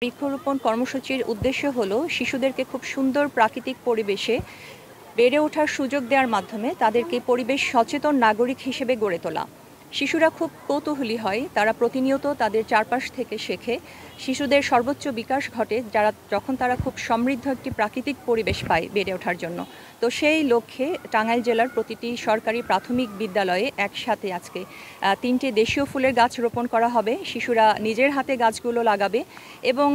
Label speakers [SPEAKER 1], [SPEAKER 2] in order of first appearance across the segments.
[SPEAKER 1] বৃক্ষরোপণ কর্মসূচির উদ্দেশ্য হলো শিশুদেরকে খুব সুন্দর প্রাকৃতিক পরিবেশে বেড়ে ওঠার সুযোগ দেওয়ার মাধ্যমে তাদেরকে পরিবেশ সচেতন নাগরিক হিসেবে গড়ে তোলা। শিশুরা খুব কৌতূহলী হয়, তারা প্রতিনিয়ত তাদের চারপাশ থেকে শেখে। শিশুদের সর্বোচ্চ বিকাশ ঘটে যখন তারা খুব সমৃদ্ধ একটি প্রাকৃতিক পরিবেশ পায় বেড়ে ওঠার জন্য। তো সেই লক্ষ্যে টাঙ্গাইল জেলার প্রতিটি সরকারি প্রাথমিক বিদ্যালয়ে একসাথে আজকে ৩টে দেশীয় ফুলের গাছ রোপণ করা হবে। শিশুরা নিজের হাতে গাছগুলো লাগাবে এবং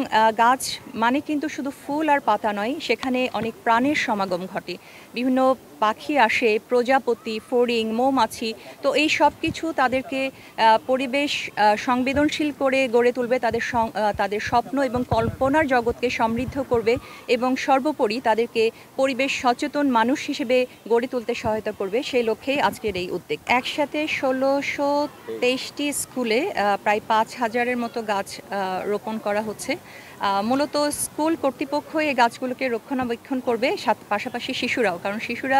[SPEAKER 1] গাছ মানে কিন্তু শুধু ফুল আর পাতা নয়, সেখানে অনেক প্রাণের সমাগম ঘটে। বিভিন্ন পাখি আসে, প্রজাপতি, ফড়িং, মৌমাছি। তো এই সব কিছু তাদেরকে পরিবেশ সংবেদনশীল করে গড়ে তুলবে, তাদের স্বপ্ন এবং কল্পনার জগৎকে সমৃদ্ধ করবে এবং সর্বোপরি তাদেরকে পরিবেশ সচেতন মানুষ হিসেবে গড়ে তুলতে সহায়তা করবে। সেই লক্ষ্যেই আজকের এই উদ্যোগ। একসাথে ১৬২৩টি স্কুলে প্রায় ৫,০০০-এর মতো গাছ রোপণ করা হচ্ছে। মূলত স্কুল কর্তৃপক্ষ এই গাছগুলোকে রক্ষণাবেক্ষণ করবে, পাশাপাশি শিশুরাও, কারণ শিশুরা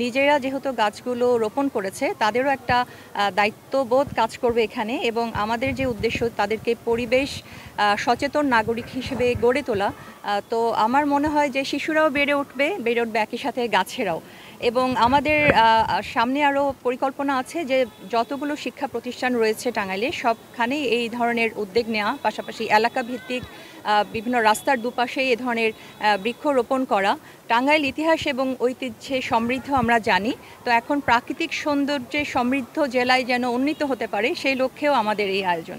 [SPEAKER 1] নিজেরা যেহেতু গাছগুলো রোপণ করেছে তাদেরও একটা দায়িত্ববোধ কাজ করবে এখানে। এবং আমাদের যে উদ্দেশ্য তাদেরকে পরিবেশ সচেতন নাগরিক হিসেবে গড়ে তোলা। তো আমার মনে হয় যে শিশুরাও বেড়ে উঠবে একই সাথে গাছেরাও। এবং আমাদের সামনে আরও পরিকল্পনা আছে যে যতগুলো শিক্ষা প্রতিষ্ঠান রয়েছে টাঙ্গাইলে সবখানেই এই ধরনের উদ্যোগ নেওয়া, পাশাপাশি এলাকা ভিত্তিক বিভিন্ন রাস্তার দুপাশে এ ধরনের বৃক্ষরোপণ করা। টাঙ্গাইল ইতিহাস এবং ঐতিহ্যে সমৃদ্ধ আমরা জানি, তো এখন প্রাকৃতিক সৌন্দর্যে সমৃদ্ধ জেলায় যেন উন্নীত হতে পারে সেই লক্ষ্যেও আমাদের এই আয়োজন।